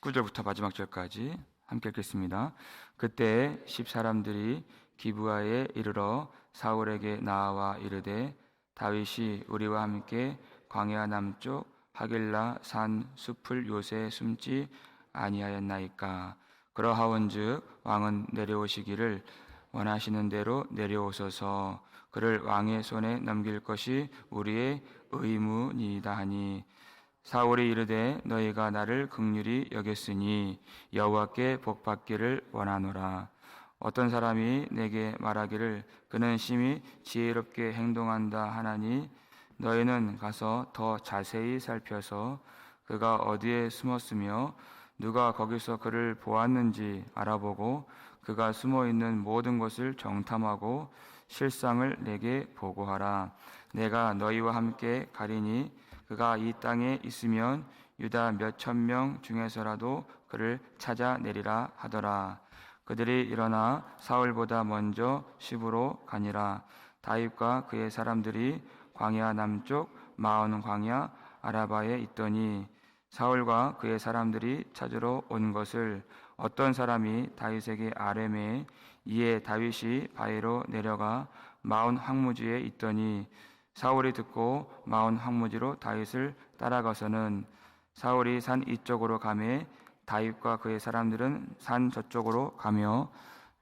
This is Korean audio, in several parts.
19절부터 마지막 절까지 함께 읽겠습니다. 그때 10사람들이 기브아에 이르러 사울에게 나아와 이르되 다윗이 우리와 함께 광야 남쪽 하길라 산 숲을 요새 숨지 아니하였나이까. 그러하온즉 왕은 내려오시기를 원하시는 대로 내려오소서. 그를 왕의 손에 넘길 것이 우리의 의무니이다 하니 사울이 이르되 너희가 나를 긍휼히 여겼으니 여호와께 복받기를 원하노라. 어떤 사람이 내게 말하기를 그는 심히 지혜롭게 행동한다 하나니 너희는 가서 더 자세히 살펴서 그가 어디에 숨었으며 누가 거기서 그를 보았는지 알아보고 그가 숨어 있는 모든 것을 정탐하고 실상을 내게 보고하라. 내가 너희와 함께 가리니 그가 이 땅에 있으면 유다 몇천 명 중에서라도 그를 찾아내리라 하더라. 그들이 일어나 사울보다 먼저 시브로 가니라. 다윗과 그의 사람들이 광야 남쪽 마온 광야 아라바에 있더니 사울과 그의 사람들이 찾으러 온 것을 어떤 사람이 다윗에게 아뢰매 이에 다윗이 바위로 내려가 마온 황무지에 있더니 사울이 듣고 마온 황무지로 다윗을 따라가서는 사울이 산 이쪽으로 가매 다윗과 그의 사람들은 산 저쪽으로 가며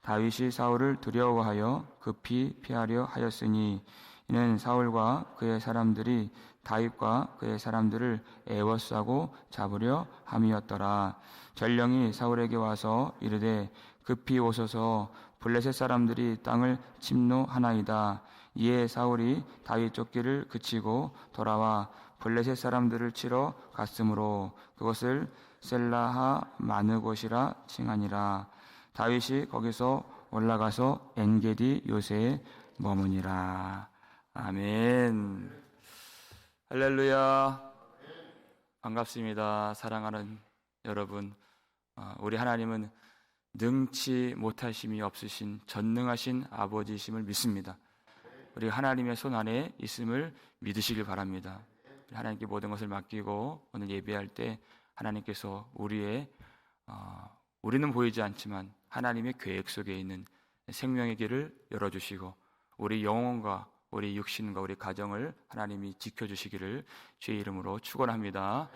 다윗이 사울을 두려워하여 급히 피하려 하였으니 이는 사울과 그의 사람들이 다윗과 그의 사람들을 애워싸고 잡으려 함이었더라. 전령이 사울에게 와서 이르되 급히 오소서 블레셋 사람들이 땅을 침노하나이다. 이에 사울이 다윗 쫓기를 그치고 돌아와 블레셋 사람들을 치러 갔으므로 그것을 셀라하 마느곳이라 칭하니라. 다윗이 거기서 올라가서 엔게디 요새에 머무니라. 아멘. 할렐루야. 반갑습니다. 사랑하는 여러분, 우리 하나님은 능치 못하심이 없으신 전능하신 아버지이심을 믿습니다. 우리 하나님의 손 안에 있음을 믿으시길 바랍니다. 하나님께 모든 것을 맡기고 오늘 예배할 때 하나님께서 우리는 보이지 않지만 하나님의 계획 속에 있는 생명의 길을 열어주시고 우리 영혼과 우리 육신과 우리 가정을 하나님이 지켜주시기를 주의 이름으로 축원합니다.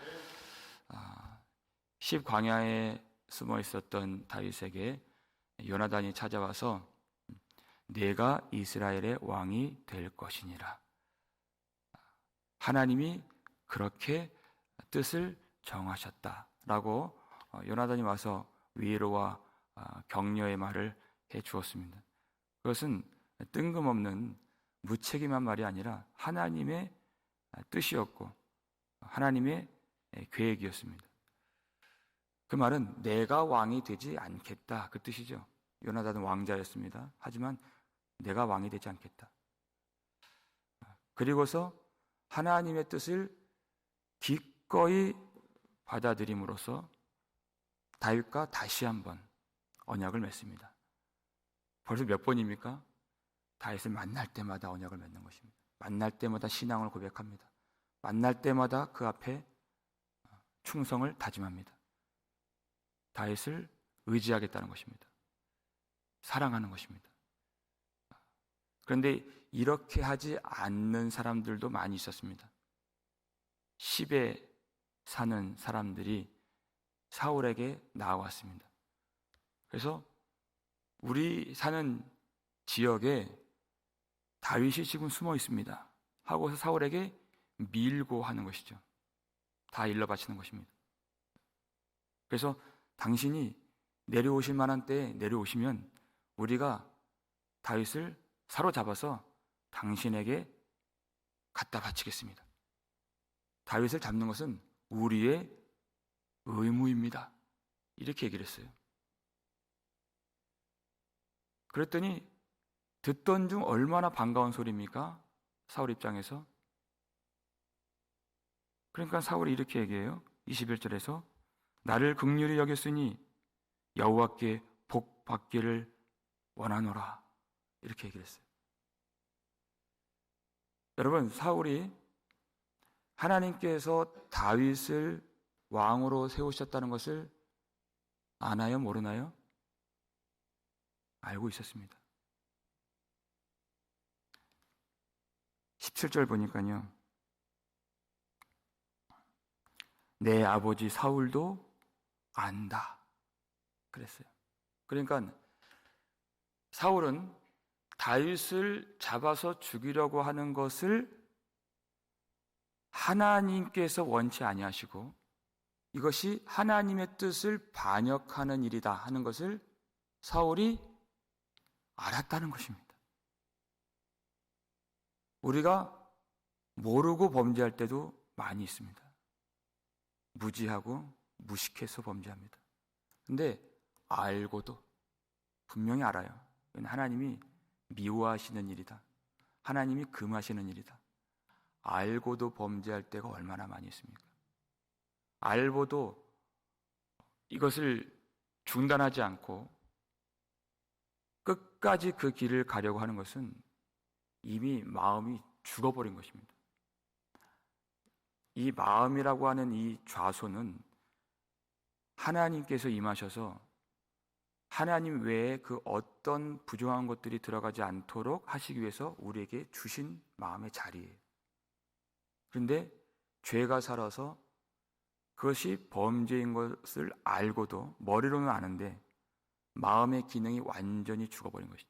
10광야에 숨어 있었던 다윗에게 요나단이 찾아와서 내가 이스라엘의 왕이 될 것이니라. 하나님이 그렇게 뜻을 정하셨다라고 요나단이 와서 위로와 격려의 말을 해 주었습니다. 그것은 뜬금없는 무책임한 말이 아니라 하나님의 뜻이었고 하나님의 계획이었습니다. 그 말은 내가 왕이 되지 않겠다 그 뜻이죠. 요나단은 왕자였습니다. 하지만 내가 왕이 되지 않겠다. 그리고서 하나님의 뜻을 기꺼이 받아들임으로써 다윗과 다시 한번 언약을 맺습니다. 벌써 몇 번입니까? 다윗을 만날 때마다 언약을 맺는 것입니다. 만날 때마다 신앙을 고백합니다. 만날 때마다 그 앞에 충성을 다짐합니다. 다윗을 의지하겠다는 것입니다. 사랑하는 것입니다. 그런데 이렇게 하지 않는 사람들도 많이 있었습니다. 10에 사는 사람들이 사울에게 나아왔습니다. 그래서 우리 사는 지역에 다윗이 지금 숨어 있습니다 하고서 사울에게 밀고 하는 것이죠. 다 일러 바치는 것입니다. 그래서 당신이 내려오실 만한 때에 내려오시면 우리가 다윗을 사로잡아서 당신에게 갖다 바치겠습니다. 다윗을 잡는 것은 우리의 의무입니다. 이렇게 얘기를 했어요. 그랬더니 듣던 중 얼마나 반가운 소리입니까? 사울 입장에서. 그러니까 사울이 이렇게 얘기해요. 21절에서 나를 긍휼히 여겼으니 여호와께 복 받기를 원하노라. 이렇게 얘기를 했어요. 여러분, 사울이 하나님께서 다윗을 왕으로 세우셨다는 것을 아나요? 모르나요? 알고 있었습니다. 17절 보니까요. 내 아버지 사울도 안다. 그랬어요. 그러니까 사울은 다윗을 잡아서 죽이려고 하는 것을 하나님께서 원치 아니하시고 이것이 하나님의 뜻을 반역하는 일이다 하는 것을 사울이 알았다는 것입니다. 우리가 모르고 범죄할 때도 많이 있습니다. 무지하고 무식해서 범죄합니다. 근데 알고도 분명히 알아요. 이건 하나님이 미워하시는 일이다. 하나님이 금하시는 일이다. 알고도 범죄할 때가 얼마나 많이 있습니까? 알고도 이것을 중단하지 않고 끝까지 그 길을 가려고 하는 것은 이미 마음이 죽어버린 것입니다. 이 마음이라고 하는 이 좌소는 하나님께서 임하셔서 하나님 외에 그 어떤 부정한 것들이 들어가지 않도록 하시기 위해서 우리에게 주신 마음의 자리예요. 그런데 죄가 살아서 그것이 범죄인 것을 알고도 머리로는 아는데 마음의 기능이 완전히 죽어버린 것이죠.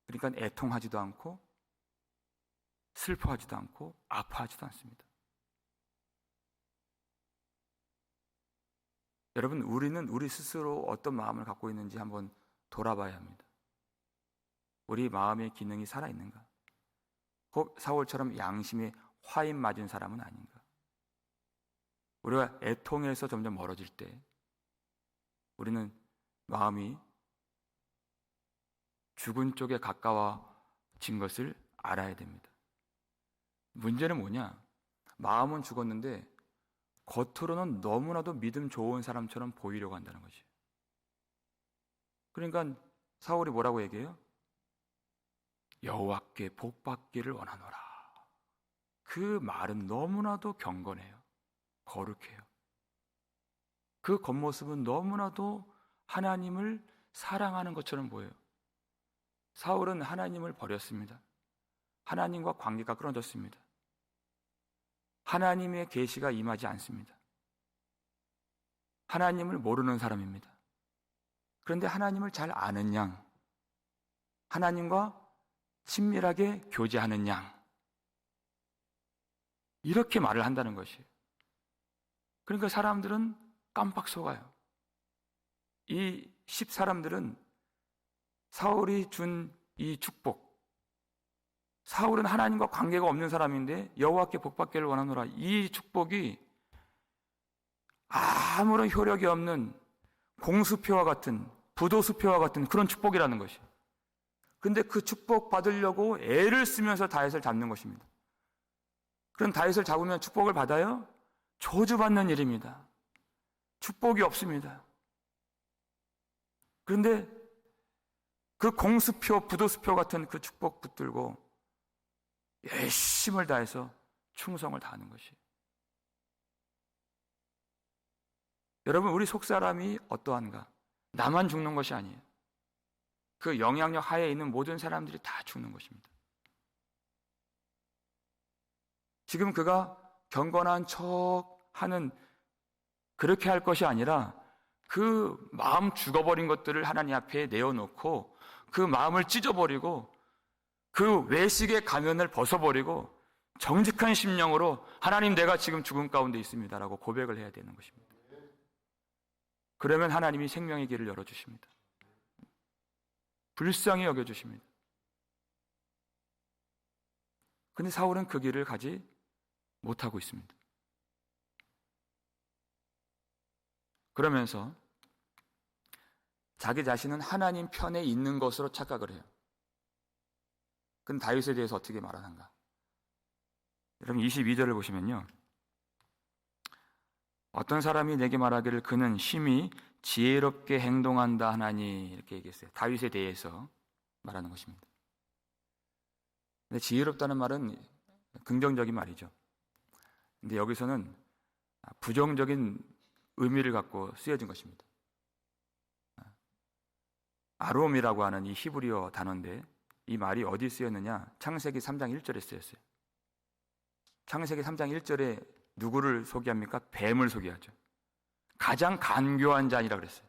그러니까 애통하지도 않고 슬퍼하지도 않고 아파하지도 않습니다. 여러분, 우리는 우리 스스로 어떤 마음을 갖고 있는지 한번 돌아봐야 합니다. 우리 마음의 기능이 살아있는가? 혹 사울처럼 양심에 화인 맞은 사람은 아닌가? 우리가 애통에서 점점 멀어질 때 우리는 마음이 죽은 쪽에 가까워진 것을 알아야 됩니다. 문제는 뭐냐? 마음은 죽었는데 겉으로는 너무나도 믿음 좋은 사람처럼 보이려고 한다는 거지. 그러니까 사울이 뭐라고 얘기해요? 여호와께 복 받기를 원하노라. 그 말은 너무나도 경건해요. 거룩해요. 그 겉모습은 너무나도 하나님을 사랑하는 것처럼 보여요. 사울은 하나님을 버렸습니다. 하나님과 관계가 끊어졌습니다. 하나님의 계시가 임하지 않습니다. 하나님을 모르는 사람입니다. 그런데 하나님을 잘 아는 양, 하나님과 친밀하게 교제하는 양, 이렇게 말을 한다는 것이에요. 그러니까 사람들은 깜빡 속아요. 이 10사람들은 사울이 준 이 축복, 사울은 하나님과 관계가 없는 사람인데 여호와께 복받기를 원하노라, 이 축복이 아무런 효력이 없는 공수표와 같은, 부도수표와 같은 그런 축복이라는 것이에요. 그런데 그 축복 받으려고 애를 쓰면서 다윗을 잡는 것입니다. 그럼 다윗을 잡으면 축복을 받아요? 저주받는 일입니다. 축복이 없습니다. 그런데 그 공수표, 부도수표 같은 그 축복 붙들고 열심을 다해서 충성을 다하는 것이에요. 여러분, 우리 속사람이 어떠한가? 나만 죽는 것이 아니에요. 그 영향력 하에 있는 모든 사람들이 다 죽는 것입니다. 지금 그가 경건한 척 하는, 그렇게 할 것이 아니라 그 마음 죽어버린 것들을 하나님 앞에 내어놓고 그 마음을 찢어버리고 그 외식의 가면을 벗어버리고 정직한 심령으로 하나님, 내가 지금 죽음 가운데 있습니다 라고 고백을 해야 되는 것입니다. 그러면 하나님이 생명의 길을 열어주십니다. 불쌍히 여겨주십니다. 그런데 사울은 그 길을 가지 못하고 있습니다. 그러면서 자기 자신은 하나님 편에 있는 것으로 착각을 해요. 그럼 다윗에 대해서 어떻게 말하는가? 여러분 22절을 보시면요, 어떤 사람이 내게 말하기를 그는 심히 지혜롭게 행동한다 하나니, 이렇게 얘기했어요. 다윗에 대해서 말하는 것입니다. 근데 지혜롭다는 말은 긍정적인 말이죠. 근데 여기서는 부정적인 의미를 갖고 쓰여진 것입니다. 아롬이라고 하는 이 히브리어 단어인데 이 말이 어디 쓰였느냐? 창세기 3장 1절에 쓰였어요. 창세기 3장 1절에 누구를 소개합니까? 뱀을 소개하죠. 가장 간교한 자니라 그랬어요.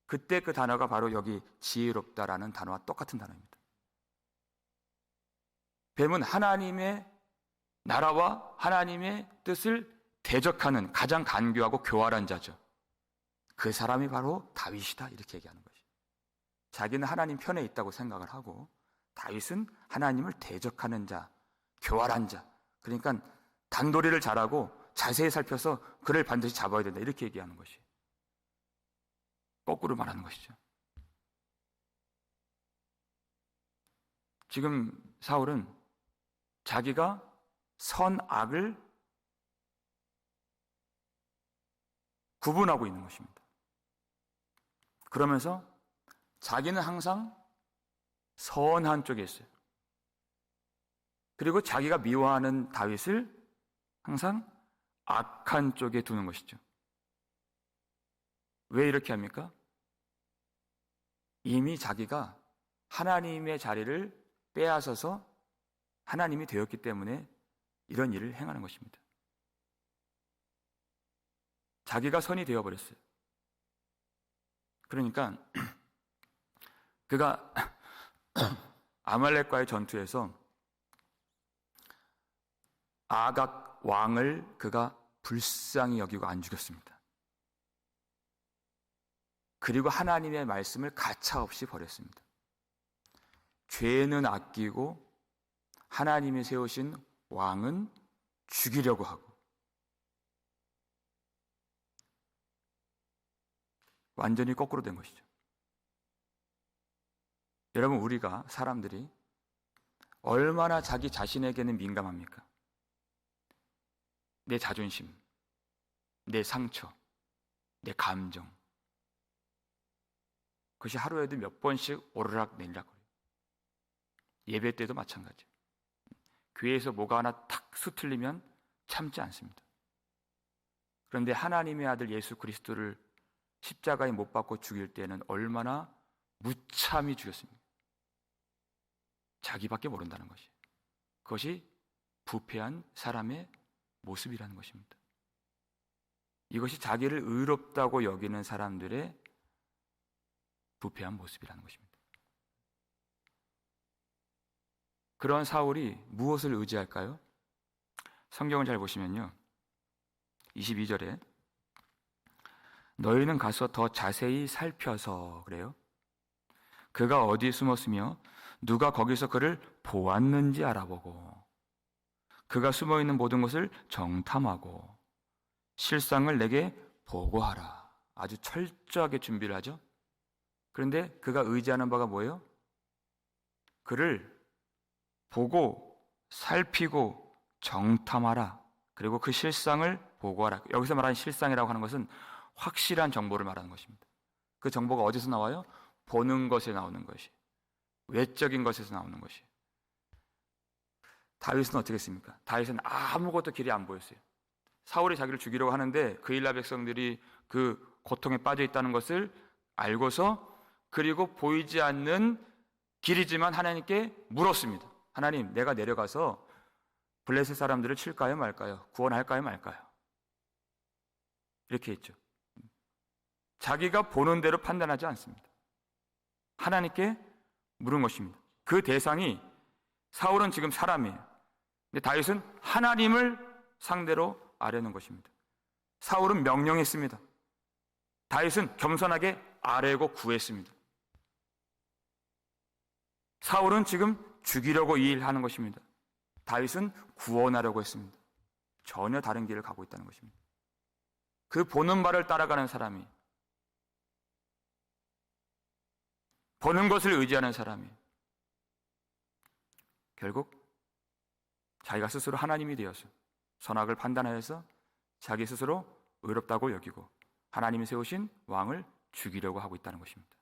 그때 그 단어가 바로 여기 지혜롭다라는 단어와 똑같은 단어입니다. 뱀은 하나님의 나라와 하나님의 뜻을 대적하는 가장 간교하고 교활한 자죠. 그 사람이 바로 다윗이다 이렇게 얘기하는 것이죠. 자기는 하나님 편에 있다고 생각을 하고 다윗은 하나님을 대적하는 자, 교활한 자. 그러니까 단도리를 잘하고 자세히 살펴서 그를 반드시 잡아야 된다 이렇게 얘기하는 것이 거꾸로 말하는 것이죠. 지금 사울은 자기가 선악을 구분하고 있는 것입니다. 그러면서 자기는 항상 선한 쪽에 있어요. 그리고 자기가 미워하는 다윗을 항상 악한 쪽에 두는 것이죠. 왜 이렇게 합니까? 이미 자기가 하나님의 자리를 빼앗아서 하나님이 되었기 때문에 이런 일을 행하는 것입니다. 자기가 선이 되어버렸어요. 그러니까 그가 아말렉과의 전투에서 아각 왕을 그가 불쌍히 여기고 안 죽였습니다. 그리고 하나님의 말씀을 가차없이 버렸습니다. 죄는 아끼고 하나님이 세우신 왕은 죽이려고 하고 완전히 거꾸로 된 것이죠. 여러분, 우리가 사람들이 얼마나 자기 자신에게는 민감합니까? 내 자존심, 내 상처, 내 감정, 그것이 하루에도 몇 번씩 오르락 내리락 거려요. 예배 때도 마찬가지예요. 교회에서 뭐가 하나 탁 수틀리면 참지 않습니다. 그런데 하나님의 아들 예수 그리스도를 십자가에 못 박고 죽일 때는 얼마나 무참히 죽였습니까? 자기밖에 모른다는 것이. 그것이 부패한 사람의 모습이라는 것입니다. 이것이 자기를 의롭다고 여기는 사람들의 부패한 모습이라는 것입니다. 그런 사울이 무엇을 의지할까요? 성경을 잘 보시면요, 22절에 너희는 가서 더 자세히 살펴서, 그래요, 그가 어디에 숨었으며 누가 거기서 그를 보았는지 알아보고 그가 숨어있는 모든 것을 정탐하고 실상을 내게 보고하라. 아주 철저하게 준비를 하죠. 그런데 그가 의지하는 바가 뭐예요? 그를 보고 살피고 정탐하라. 그리고 그 실상을 보고하라. 여기서 말하는 실상이라고 하는 것은 확실한 정보를 말하는 것입니다. 그 정보가 어디서 나와요? 보는 것에 나오는 것이, 외적인 것에서 나오는 것이. 다윗은 어떻게 했습니까? 다윗은 아무것도 길이 안 보였어요. 사울이 자기를 죽이려고 하는데 그일라 백성들이 그 고통에 빠져 있다는 것을 알고서, 그리고 보이지 않는 길이지만 하나님께 물었습니다. 하나님, 내가 내려가서 블레셋 사람들을 칠까요 말까요? 구원할까요 말까요? 이렇게 했죠. 자기가 보는 대로 판단하지 않습니다. 하나님께 물은 것입니다. 그 대상이, 사울은 지금 사람이에요. 근데 다윗은 하나님을 상대로 아뢰는 것입니다. 사울은 명령했습니다. 다윗은 겸손하게 아뢰고 구했습니다. 사울은 지금 죽이려고 이 일을 하는 것입니다. 다윗은 구원하려고 했습니다. 전혀 다른 길을 가고 있다는 것입니다. 그 보는 바를 따라가는 사람이, 보는 것을 의지하는 사람이 결국 자기가 스스로 하나님이 되어서 선악을 판단하여서 자기 스스로 의롭다고 여기고 하나님이 세우신 왕을 죽이려고 하고 있다는 것입니다.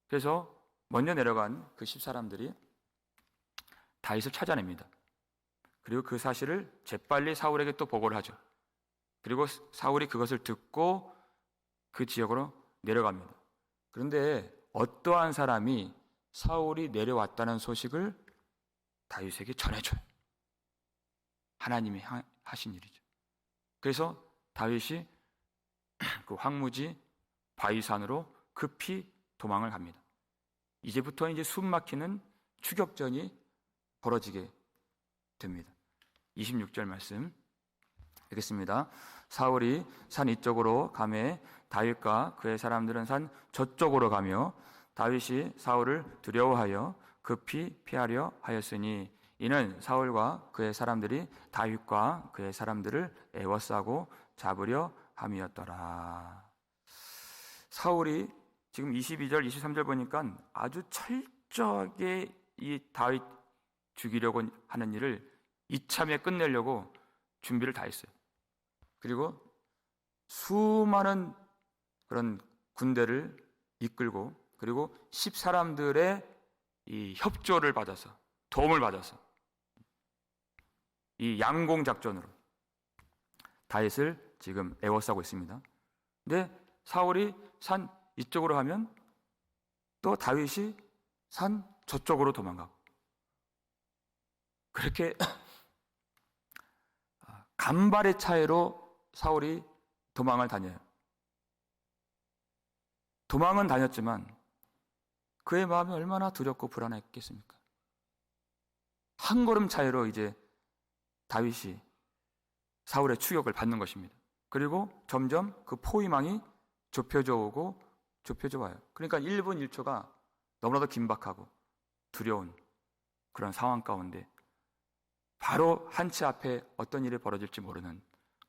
그래서 먼저 내려간 그 10사람들이 다윗을 찾아냅니다. 그리고 그 사실을 재빨리 사울에게 또 보고를 하죠. 그리고 사울이 그것을 듣고 그 지역으로 내려갑니다. 그런데 어떠한 사람이 사울이 내려왔다는 소식을 다윗에게 전해줘요. 하나님이 하신 일이죠. 그래서 다윗이 그 황무지 바위산으로 급히 도망을 갑니다. 이제부터 이제 숨 막히는 추격전이 벌어지게 됩니다. 26절 말씀 읽겠습니다. 사울이 산 이쪽으로 가매 다윗과 그의 사람들은 산 저쪽으로 가며 다윗이 사울을 두려워하여 급히 피하려 하였으니 이는 사울과 그의 사람들이 다윗과 그의 사람들을 애워싸고 잡으려 함이었더라. 사울이 지금 22절, 23절 보니까 아주 철저하게 이 다윗 죽이려고 하는 일을 이참에 끝내려고 준비를 다 했어요. 그리고 수많은 그런 군대를 이끌고 그리고 10사람들의 이 협조를 받아서 도움을 받아서 이 양공 작전으로 다윗을 지금 애워싸고 있습니다. 근데 사울이 산 이쪽으로 하면 또 다윗이 산 저쪽으로 도망가고 그렇게 간발의 차이로 사울이 도망을 다녀요. 도망은 다녔지만 그의 마음이 얼마나 두렵고 불안했겠습니까? 한 걸음 차이로 이제 다윗이 사울의 추격을 받는 것입니다. 그리고 점점 그 포위망이 좁혀져 오고 좁혀져 와요. 그러니까 1분 1초가 너무나도 긴박하고 두려운 그런 상황 가운데 바로 한치 앞에 어떤 일이 벌어질지 모르는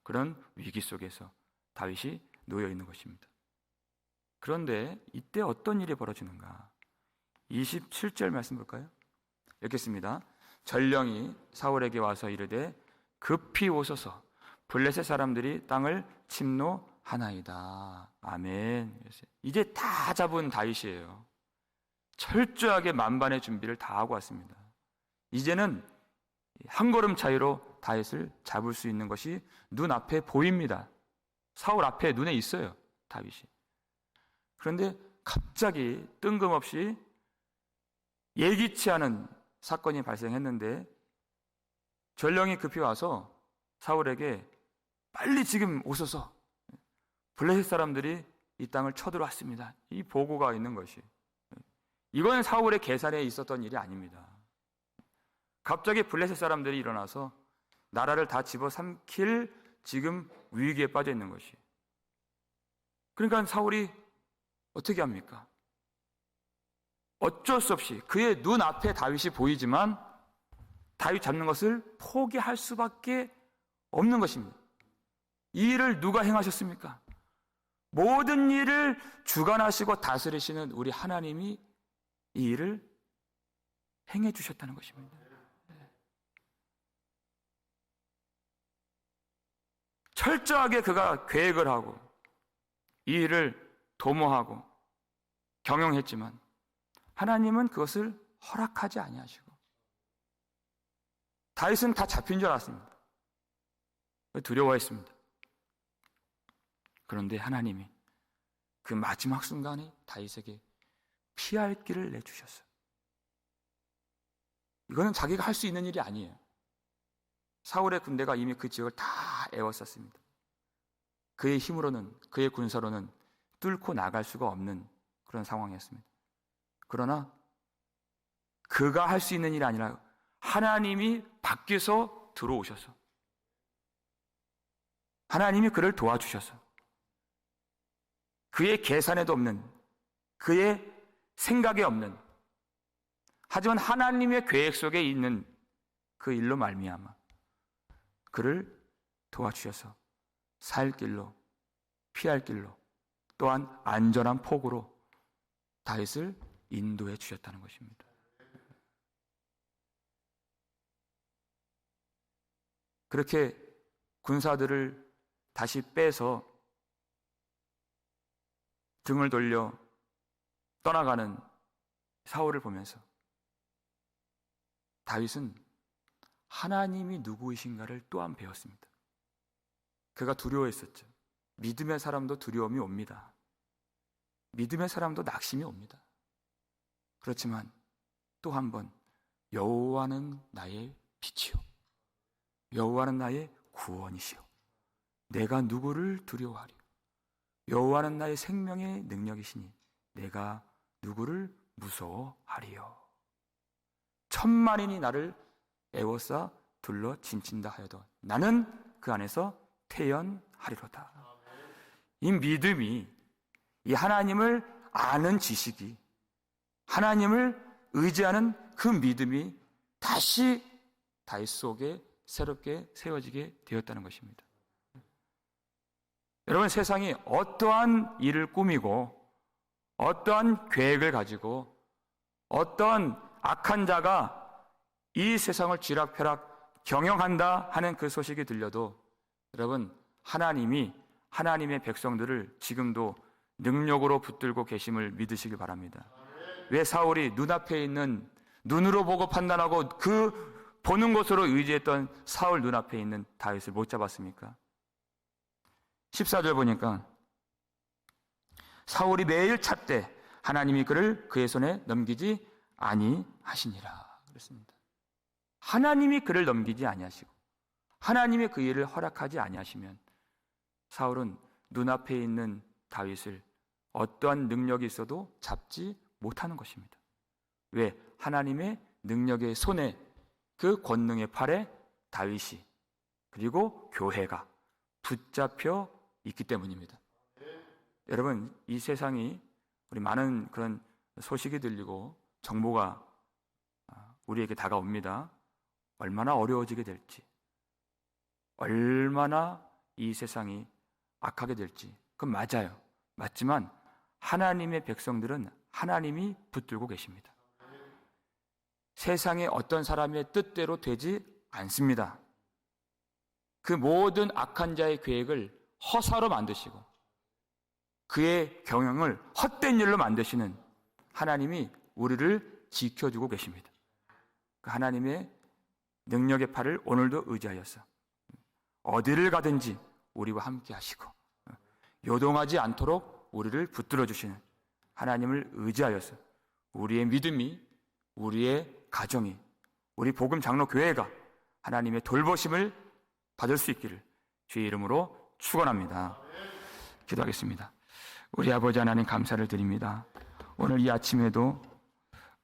그런 위기 속에서 다윗이 놓여 있는 것입니다. 그런데 이때 어떤 일이 벌어지는가? 27절 말씀 볼까요? 읽겠습니다. 전령이 사울에게 와서 이르되 급히 오소서 블레셋 사람들이 땅을 침노하나이다. 아멘. 이제 다 잡은 다윗이에요. 철저하게 만반의 준비를 다 하고 왔습니다. 이제는 한 걸음 차이로 다윗을 잡을 수 있는 것이 눈앞에 보입니다. 사울 앞에 눈에 있어요, 다윗이. 그런데 갑자기 뜬금없이 예기치 않은 사건이 발생했는데 전령이 급히 와서 사울에게 빨리 지금 오소서 블레셋 사람들이 이 땅을 쳐들어왔습니다. 이 보고가 있는 것이. 이건 사울의 계산에 있었던 일이 아닙니다. 갑자기 블레셋 사람들이 일어나서 나라를 다 집어삼킬 지금 위기에 빠져 있는 것이. 그러니까 사울이 어떻게 합니까? 어쩔 수 없이 그의 눈앞에 다윗이 보이지만 다윗 잡는 것을 포기할 수밖에 없는 것입니다. 이 일을 누가 행하셨습니까? 모든 일을 주관하시고 다스리시는 우리 하나님이 이 일을 행해 주셨다는 것입니다. 철저하게 그가 계획을 하고 이 일을 도모하고 경영했지만 하나님은 그것을 허락하지 아니하시고 다윗은 다 잡힌 줄 알았습니다. 두려워했습니다. 그런데 하나님이 그 마지막 순간에 다윗에게 피할 길을 내주셨어요. 이거는 자기가 할 수 있는 일이 아니에요. 사울의 군대가 이미 그 지역을 다 에워쌌습니다. 그의 힘으로는, 그의 군사로는 뚫고 나갈 수가 없는 그런 상황이었습니다. 그러나 그가 할 수 있는 일이 아니라 하나님이 밖에서 들어오셔서 하나님이 그를 도와주셔서 그의 계산에도 없는, 그의 생각에 없는, 하지만 하나님의 계획 속에 있는 그 일로 말미암아 그를 도와주셔서 살 길로, 피할 길로, 또한 안전한 폭으로 다윗을 인도해 주셨다는 것입니다. 그렇게 군사들을 다시 빼서 등을 돌려 떠나가는 사울을 보면서 다윗은 하나님이 누구이신가를 또한 배웠습니다. 그가 두려워했었죠. 믿음의 사람도 두려움이 옵니다. 믿음의 사람도 낙심이 옵니다. 그렇지만 또 한 번 여호와는 나의 빛이요 여호와는 나의 구원이시요 내가 누구를 두려워하리요 여호와는 나의 생명의 능력이시니 내가 누구를 무서워하리요. 천만인이 나를 에워싸 둘러 진친다 하여도 나는 그 안에서 태연하리로다. 이 믿음이, 이 하나님을 아는 지식이, 하나님을 의지하는 그 믿음이 다시 다윗 속에 새롭게 세워지게 되었다는 것입니다. 여러분, 세상이 어떠한 일을 꾸미고 어떠한 계획을 가지고 어떠한 악한 자가 이 세상을 쥐락펴락 경영한다 하는 그 소식이 들려도 여러분, 하나님이 하나님의 백성들을 지금도 능력으로 붙들고 계심을 믿으시길 바랍니다. 왜 사울이 눈앞에 있는, 눈으로 보고 판단하고 그 보는 것으로 의지했던 사울 눈앞에 있는 다윗을 못 잡았습니까? 14절 보니까 사울이 매일 찾되 하나님이 그를 그의 손에 넘기지 아니하시니라 그랬습니다. 하나님이 그를 넘기지 아니하시고 하나님의 그 일을 허락하지 아니하시면 사울은 눈앞에 있는 다윗을 어떠한 능력이 있어도 잡지 못하는 것입니다. 왜? 하나님의 능력의 손에, 그 권능의 팔에 다윗이 그리고 교회가 붙잡혀 있기 때문입니다. 여러분, 이 세상이 우리 많은 그런 소식이 들리고 정보가 우리에게 다가옵니다. 얼마나 어려워지게 될지, 얼마나 이 세상이 악하게 될지, 그건 맞아요. 맞지만 하나님의 백성들은 하나님이 붙들고 계십니다. 세상의 어떤 사람의 뜻대로 되지 않습니다. 그 모든 악한 자의 계획을 허사로 만드시고 그의 경영을 헛된 일로 만드시는 하나님이 우리를 지켜주고 계십니다. 그 하나님의 능력의 팔을 오늘도 의지하여서 어디를 가든지 우리와 함께 하시고 요동하지 않도록 우리를 붙들어 주시는 하나님을 의지하여서 우리의 믿음이, 우리의 가정이, 우리 복음 장로 교회가 하나님의 돌보심을 받을 수 있기를 주의 이름으로 축원합니다. 기도하겠습니다. 우리 아버지 하나님, 감사를 드립니다. 오늘 이 아침에도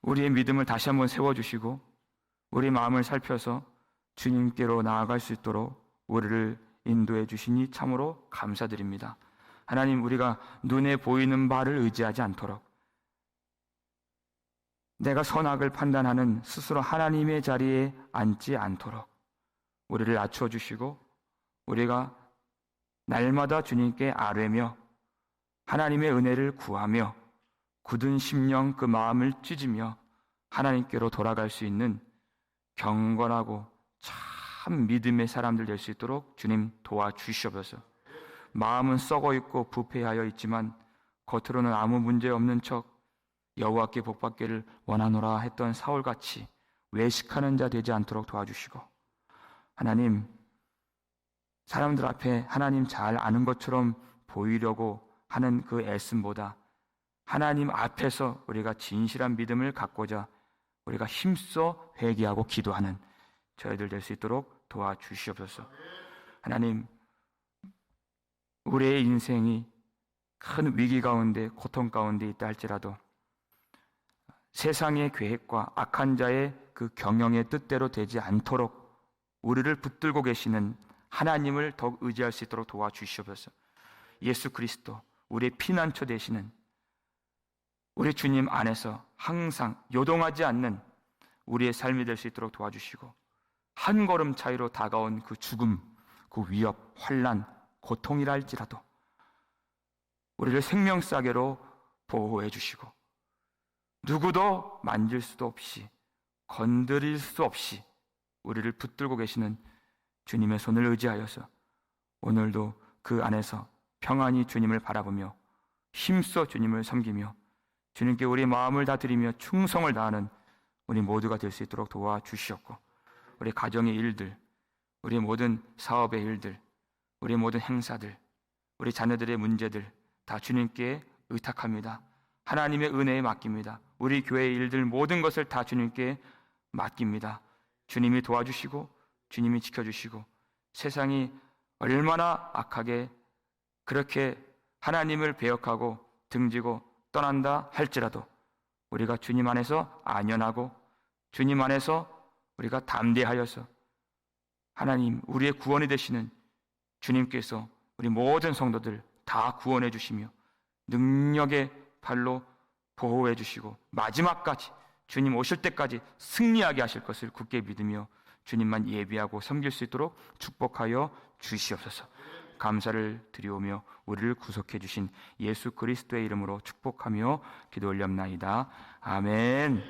우리의 믿음을 다시 한번 세워주시고 우리 마음을 살펴서 주님께로 나아갈 수 있도록 우리를 인도해 주시니 참으로 감사드립니다. 하나님, 우리가 눈에 보이는 바를 의지하지 않도록, 내가 선악을 판단하는 스스로 하나님의 자리에 앉지 않도록 우리를 낮춰주시고 우리가 날마다 주님께 아뢰며 하나님의 은혜를 구하며 굳은 심령 그 마음을 찢으며 하나님께로 돌아갈 수 있는 경건하고 참 믿음의 사람들 될 수 있도록 주님 도와주시옵소서. 마음은 썩어 있고 부패하여 있지만 겉으로는 아무 문제 없는 척 여호와께 복받기를 원하노라 했던 사울같이 외식하는 자 되지 않도록 도와주시고, 하나님, 사람들 앞에 하나님 잘 아는 것처럼 보이려고 하는 그 애씀보다 하나님 앞에서 우리가 진실한 믿음을 갖고자 우리가 힘써 회개하고 기도하는 저희들 될 수 있도록 도와주시옵소서. 하나님, 우리의 인생이 큰 위기 가운데, 고통 가운데 있다 할지라도 세상의 계획과 악한 자의 그 경영의 뜻대로 되지 않도록 우리를 붙들고 계시는 하나님을 더욱 의지할 수 있도록 도와주시옵소서. 예수 그리스도, 우리의 피난처 되시는 우리 주님 안에서 항상 요동하지 않는 우리의 삶이 될 수 있도록 도와주시고, 한 걸음 차이로 다가온 그 죽음, 그 위협, 환난, 고통이라 할지라도 우리를 생명싸개로 보호해 주시고 누구도 만질 수도 없이 건드릴 수 없이 우리를 붙들고 계시는 주님의 손을 의지하여서 오늘도 그 안에서 평안히 주님을 바라보며 힘써 주님을 섬기며 주님께 우리 마음을 다 드리며 충성을 다하는 우리 모두가 될 수 있도록 도와주시옵고, 우리 가정의 일들, 우리 모든 사업의 일들, 우리 모든 행사들, 우리 자녀들의 문제들 다 주님께 의탁합니다. 하나님의 은혜에 맡깁니다. 우리 교회의 일들 모든 것을 다 주님께 맡깁니다. 주님이 도와주시고 주님이 지켜주시고 세상이 얼마나 악하게 그렇게 하나님을 배역하고 등지고 떠난다 할지라도 우리가 주님 안에서 안연하고 주님 안에서 우리가 담대하여서 하나님 우리의 구원이 되시는 주님께서 우리 모든 성도들 다 구원해 주시며 능력의 발로 보호해 주시고 마지막까지 주님 오실 때까지 승리하게 하실 것을 굳게 믿으며 주님만 예비하고 섬길 수 있도록 축복하여 주시옵소서. 감사를 드리오며 우리를 구속해 주신 예수 그리스도의 이름으로 축복하며 기도 올렸나이다. 아멘.